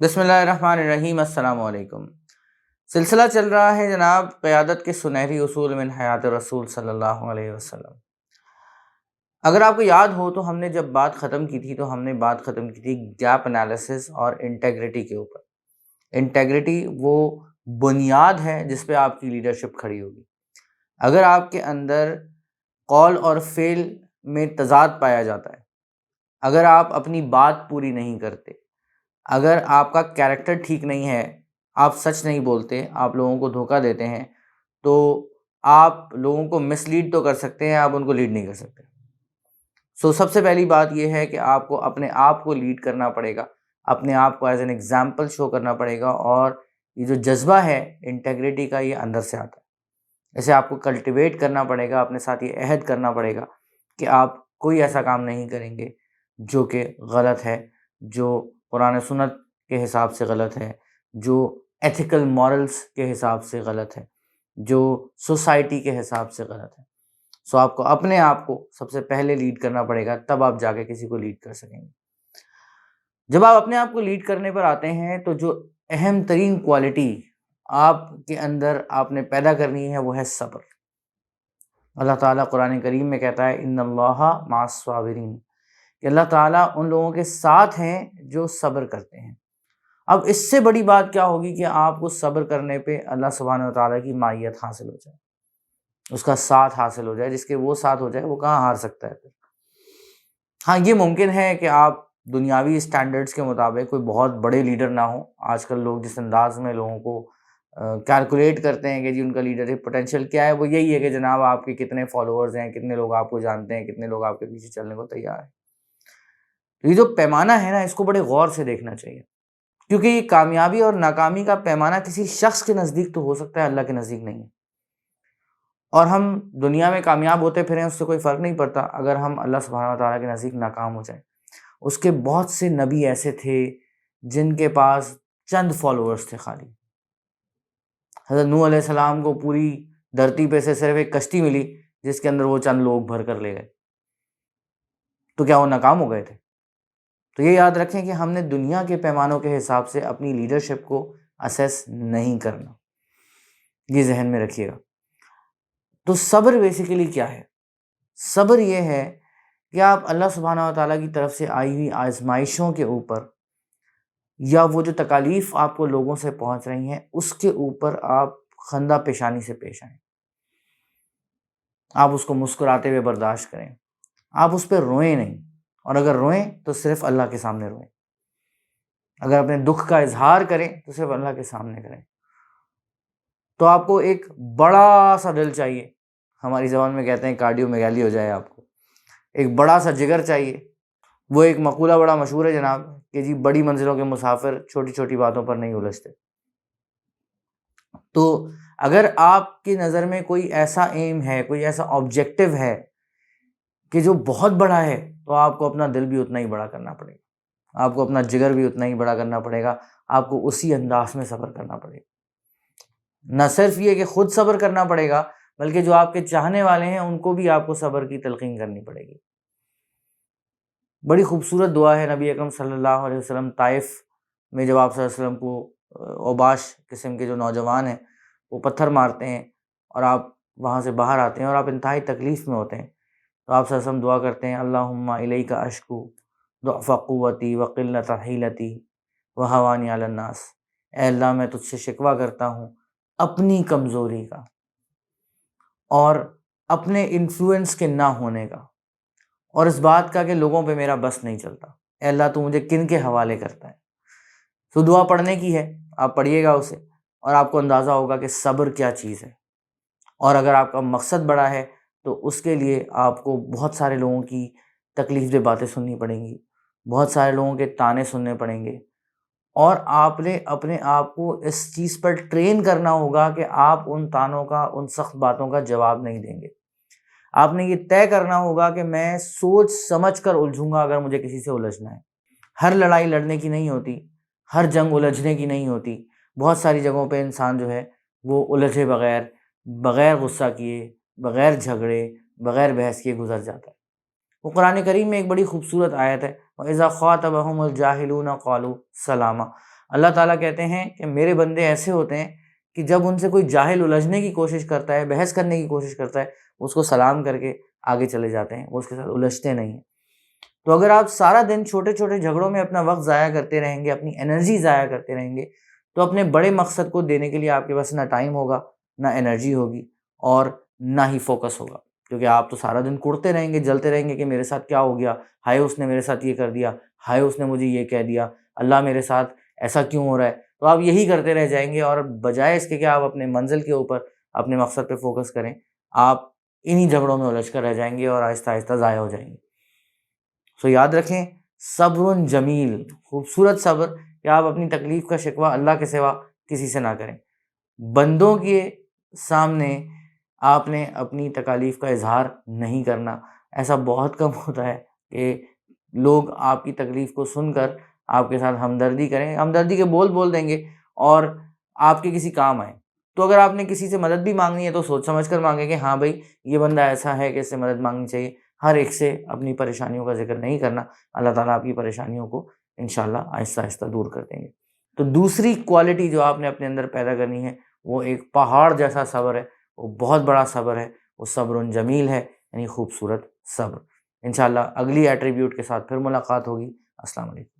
بسم اللہ الرحمن الرحیم۔ السلام علیکم۔ سلسلہ چل رہا ہے جناب قیادت کے سنہری اصول من حیات رسول صلی اللہ علیہ وسلم۔ اگر آپ کو یاد ہو تو ہم نے جب بات ختم کی تھی تو ہم نے بات ختم کی تھی گیپ انالیسس اور انٹیگریٹی کے اوپر۔ انٹیگریٹی وہ بنیاد ہے جس پہ آپ کی لیڈرشپ کھڑی ہوگی۔ اگر آپ کے اندر قول اور فعل میں تضاد پایا جاتا ہے، اگر آپ اپنی بات پوری نہیں کرتے، اگر آپ کا کیریکٹر ٹھیک نہیں ہے، آپ سچ نہیں بولتے، آپ لوگوں کو دھوکہ دیتے ہیں، تو آپ لوگوں کو مس لیڈ تو کر سکتے ہیں، آپ ان کو لیڈ نہیں کر سکتے۔ سب سے پہلی بات یہ ہے کہ آپ کو اپنے آپ کو لیڈ کرنا پڑے گا، اپنے آپ کو ایز این ایگزامپل شو کرنا پڑے گا، اور یہ جو جذبہ ہے انٹیگریٹی کا یہ اندر سے آتا ہے۔ اسے آپ کو کلٹیویٹ کرنا پڑے گا، اپنے ساتھ یہ عہد کرنا پڑے گا کہ آپ کوئی ایسا کام نہیں کریں گے جو کہ غلط ہے، جو قرآن سنت کے حساب سے غلط ہے، جو ایتھیکل مورلز کے حساب سے غلط ہے، جو سوسائٹی کے حساب سے غلط ہے۔ آپ کو اپنے آپ کو سب سے پہلے لیڈ کرنا پڑے گا، تب آپ جا کے کسی کو لیڈ کر سکیں گے۔ جب آپ اپنے آپ کو لیڈ کرنے پر آتے ہیں تو جو اہم ترین کوالٹی آپ کے اندر آپ نے پیدا کرنی ہے وہ ہے صبر۔ اللہ تعالیٰ قرآن کریم میں کہتا ہے ان اللہ مع الصابرین، کہ اللہ تعالیٰ ان لوگوں کے ساتھ ہیں جو صبر کرتے ہیں۔ اب اس سے بڑی بات کیا ہوگی کہ آپ کو صبر کرنے پہ اللہ سبحانہ وتعالیٰ کی معیت حاصل ہو جائے، اس کا ساتھ حاصل ہو جائے۔ جس کے وہ ساتھ ہو جائے وہ کہاں ہار سکتا ہے پھر؟ ہاں، یہ ممکن ہے کہ آپ دنیاوی سٹینڈرڈز کے مطابق کوئی بہت بڑے لیڈر نہ ہوں۔ آج کل لوگ جس انداز میں لوگوں کو کیلکولیٹ کرتے ہیں کہ جی ان کا لیڈرشپ پوٹینشیل کیا ہے، وہ یہی ہے کہ جناب آپ کے کتنے فالوورز ہیں، کتنے لوگ آپ کو جانتے ہیں، کتنے لوگ آپ کے پیچھے چلنے کو تیار ہیں۔ تو یہ جو پیمانہ ہے نا، اس کو بڑے غور سے دیکھنا چاہیے، کیونکہ یہ کامیابی اور ناکامی کا پیمانہ کسی شخص کے نزدیک تو ہو سکتا ہے، اللہ کے نزدیک نہیں ہے۔ اور ہم دنیا میں کامیاب ہوتے پھریں اس سے کوئی فرق نہیں پڑتا اگر ہم اللہ سبحانہ وتعالیٰ کے نزدیک ناکام ہو جائیں۔ اس کے بہت سے نبی ایسے تھے جن کے پاس چند فالوورز تھے خالی۔ حضرت نوح علیہ السلام کو پوری دھرتی پہ سے صرف ایک کشتی ملی جس کے اندر وہ چند لوگ بھر کر لے گئے، تو کیا وہ ناکام ہو گئے تھے؟ تو یہ یاد رکھیں کہ ہم نے دنیا کے پیمانوں کے حساب سے اپنی لیڈرشپ کو اسیس نہیں کرنا، یہ ذہن میں رکھیے گا۔ تو صبر بیسیکلی کیا ہے؟ صبر یہ ہے کہ آپ اللہ سبحانہ وتعالیٰ کی طرف سے آئی ہوئی آزمائشوں کے اوپر، یا وہ جو تکالیف آپ کو لوگوں سے پہنچ رہی ہیں اس کے اوپر آپ خندہ پیشانی سے پیش آئیں، آپ اس کو مسکراتے ہوئے برداشت کریں، آپ اس پہ روئیں نہیں، اور اگر روئیں تو صرف اللہ کے سامنے روئیں، اگر اپنے دکھ کا اظہار کریں تو صرف اللہ کے سامنے کریں۔ تو آپ کو ایک بڑا سا دل چاہیے، ہماری زبان میں کہتے ہیں کارڈیو میگالی ہو جائے، آپ کو ایک بڑا سا جگر چاہیے۔ وہ ایک مقولہ بڑا مشہور ہے جناب کہ جی بڑی منزلوں کے مسافر چھوٹی چھوٹی باتوں پر نہیں الجھتے۔ تو اگر آپ کی نظر میں کوئی ایسا ایم ہے، کوئی ایسا آبجیکٹو ہے کہ جو بہت بڑا ہے، تو آپ کو اپنا دل بھی اتنا ہی بڑا کرنا پڑے گا، آپ کو اپنا جگر بھی اتنا ہی بڑا کرنا پڑے گا، آپ کو اسی انداز میں صبر کرنا پڑے گا۔ نہ صرف یہ کہ خود صبر کرنا پڑے گا، بلکہ جو آپ کے چاہنے والے ہیں ان کو بھی آپ کو صبر کی تلقین کرنی پڑے گی۔ بڑی خوبصورت دعا ہے نبی اکرم صلی اللہ علیہ وسلم طائف میں جب آپ صلی اللہ علیہ وسلم کو اوباش قسم کے جو نوجوان ہیں وہ پتھر مارتے ہیں اور آپ وہاں سے باہر آتے ہیں اور آپ انتہائی تکلیف میں ہوتے ہیں، تو آپ صلی اللہ علیہ وسلم دعا کرتے ہیں اللہم الیک اشکو ضعف قوتی وقلۃ حیلتی وہوانی علی الناس، اے اللہ میں تجھ سے شکوہ کرتا ہوں اپنی کمزوری کا اور اپنے انفلوئنس کے نہ ہونے کا، اور اس بات کا کہ لوگوں پہ میرا بس نہیں چلتا، اے اللہ تو مجھے کن کے حوالے کرتا ہے۔ تو دعا پڑھنے کی ہے، آپ پڑھیے گا اسے اور آپ کو اندازہ ہوگا کہ صبر کیا چیز ہے، اور اگر آپ کا مقصد بڑا ہے تو اس کے لیے آپ کو بہت سارے لوگوں کی تکلیف دہ باتیں سننی پڑیں گی، بہت سارے لوگوں کے طعنے سننے پڑیں گے، اور آپ نے اپنے آپ کو اس چیز پر ٹرین کرنا ہوگا کہ آپ ان طعنوں کا، ان سخت باتوں کا جواب نہیں دیں گے۔ آپ نے یہ طے کرنا ہوگا کہ میں سوچ سمجھ کر الجھوں گا اگر مجھے کسی سے الجھنا ہے۔ ہر لڑائی لڑنے کی نہیں ہوتی، ہر جنگ الجھنے کی نہیں ہوتی، بہت ساری جگہوں پہ انسان جو ہے وہ الجھے بغیر، بغیر غصہ کیے، بغیر جھگڑے، بغیر بحث کیے گزر جاتا ہے۔ وہ قرآن کریم میں ایک بڑی خوبصورت آیت ہے وَإِذَا خَاطَبَهُمُ الْجَاهِلُونَ قَالُوا سَلَامًا، اللہ تعالیٰ کہتے ہیں کہ میرے بندے ایسے ہوتے ہیں کہ جب ان سے کوئی جاہل الجھنے کی کوشش کرتا ہے، بحث کرنے کی کوشش کرتا ہے، اس کو سلام کر کے آگے چلے جاتے ہیں، وہ اس کے ساتھ الجھتے نہیں ہیں۔ تو اگر آپ سارا دن چھوٹے چھوٹے جھگڑوں میں اپنا وقت ضائع کرتے رہیں گے، اپنی انرجی ضائع کرتے رہیں گے، تو اپنے بڑے مقصد کو دینے کے لیے آپ کے پاس نہ ٹائم ہوگا، نہ انرجی ہوگی، اور نہ ہی فوکس ہوگا، کیونکہ آپ تو سارا دن کڑتے رہیں گے، جلتے رہیں گے کہ میرے ساتھ کیا ہو گیا، ہائے اس نے میرے ساتھ یہ کر دیا، ہائے اس نے مجھے یہ کہہ دیا، اللہ میرے ساتھ ایسا کیوں ہو رہا ہے۔ تو آپ یہی کرتے رہ جائیں گے، اور بجائے اس کے کہ آپ اپنے منزل کے اوپر اپنے مقصد پہ فوکس کریں، آپ انہی جھگڑوں میں الجھ کر رہ جائیں گے اور آہستہ آہستہ ضائع ہو جائیں گے۔ سو یاد رکھیں، صبر جمیل، خوبصورت صبر، کہ آپ اپنی تکلیف کا شکوہ اللہ کے سوا کسی سے نہ کریں۔ بندوں کے سامنے آپ نے اپنی تکالیف کا اظہار نہیں کرنا۔ ایسا بہت کم ہوتا ہے کہ لوگ آپ کی تکلیف کو سن کر آپ کے ساتھ ہمدردی کریں، ہمدردی کے بول دیں گے اور آپ کے کسی کام آئیں۔ تو اگر آپ نے کسی سے مدد بھی مانگنی ہے تو سوچ سمجھ کر مانگیں کہ ہاں بھائی یہ بندہ ایسا ہے کہ اس سے مدد مانگنی چاہیے۔ ہر ایک سے اپنی پریشانیوں کا ذکر نہیں کرنا، اللہ تعالیٰ آپ کی پریشانیوں کو انشاءاللہ آہستہ آہستہ دور کر دیں گے۔ تو دوسری کوالٹی جو آپ نے اپنے اندر پیدا کرنی ہے وہ ایک پہاڑ جیسا صبر ہے، وہ بہت بڑا صبر ہے، وہ صبر جمیل ہے، یعنی خوبصورت صبر۔ انشاءاللہ اگلی ایٹریبیوٹ کے ساتھ پھر ملاقات ہوگی۔ السلام علیکم۔